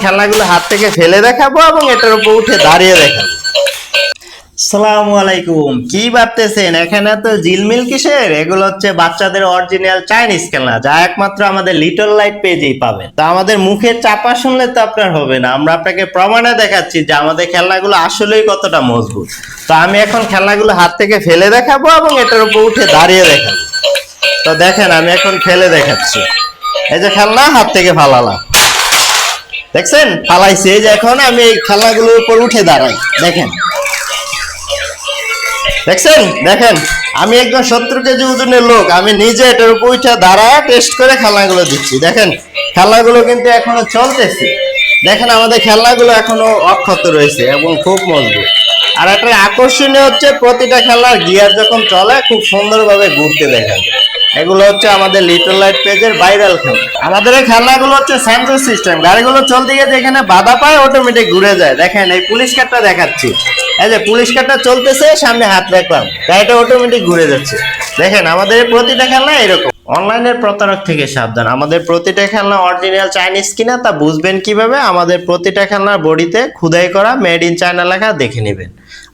খেলনাগুলো হাত থেকে ফেলে দেখাবো এবং এটার উপর উঠে দাঁড়িয়ে দেখাবো। আসসালামু আলাইকুম। কি ভাবতেছেন এখানে তো ঝিলমিল কিসের? এগুলো হচ্ছে বাচ্চাদের অরিজিনাল চাইনিজ খেলনা, যা একমাত্র আমাদের লিটল লাইট পেজেই পাবেন। তা আমাদের মুখের চাপা শুনলে তো আপনার হবে না, আমরা আপনাকে প্রমাণে দেখাচ্ছি যে আমাদের খেলনাগুলো আসলেই কতটা মজবুত। তো আমি এখন খেলনাগুলো হাত থেকে ফেলে দেখাবো এবং এটার উপর উঠে দাঁড়িয়ে দেখাবো। তো দেখেন আমি এখন ফেলে দেখাচ্ছি। এই যে খেলনা হাত থেকে ফালালাম, দেখছেন ফালাইছি। এই যে এখন আমি এই খেলনাগুলোর উপর উঠে দাঁড়াই, দেখেন দেখছেন। দেখেন আমি একজন 70 কেজি ওজনের লোক, আমি নিজে এটার উপর উঠে দাঁড়ায় টেস্ট করে খেলনাগুলো দিচ্ছি। দেখেন খেলনাগুলো কিন্তু এখনো চলতেছে। দেখেন আমাদের খেলনাগুলো এখনো অক্ষত রয়েছে এবং খুব মজবুত। আর একটা আকর্ষণীয় হচ্ছে প্রতিটা খেলনার গিয়ার যখন চলে খুব সুন্দরভাবে ঘুরতে দেখা যায়। এগুলো হচ্ছে আমাদের লিটল লাইট পেজের ভাইরাল খেলনা। আমাদের এই খেলনাগুলো হচ্ছে সেন্সর সিস্টেম, গাড়িগুলো চলতে গিয়ে যেখানে বাধা পায় অটোমেটিক ঘুরে যায়। দেখেন এই পুলিশ কারটা দেখাচ্ছি, এই যে পুলিশ কারটা চলতেছে, সামনে হাত রাখলাম, গাড়িটা অটোমেটিক ঘুরে যাচ্ছে। দেখেন আমাদের প্রতিটা খেলনা এরকম। অনলাইনের প্রতারক থেকে সাবধান। আমাদের প্রতিটা খেলনা অরিজিনাল চাইনিজ কিনা তা বুঝবেন কিভাবে? আমাদের প্রতিটা খেলনার বডিতে খোদাই করা মেড ইন চায়না লেখা দেখে নেবেন।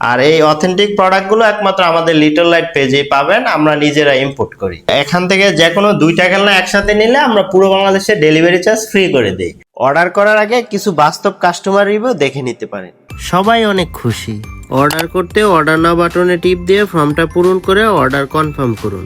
আর এই অথেন্টিক প্রোডাক্টগুলো একমাত্র আমাদের লিটল লাইট পেজেই পাবেন, আমরা নিজেরা ইম্পোর্ট করি। এখান থেকে যে কোনো 2টা খেলনা একসাথে নিলে আমরা পুরো বাংলাদেশে ডেলিভারি চার্জ ফ্রি করে দিই। অর্ডার করার আগে কিছু বাস্তব কাস্টমার রিভিউ দেখে নিতে পারেন। সবাই অনেক খুশি। অর্ডার করতে অর্ডার নাও বাটনে টিপ দিয়ে ফর্মটা পূরণ করে অর্ডার কনফার্ম করুন।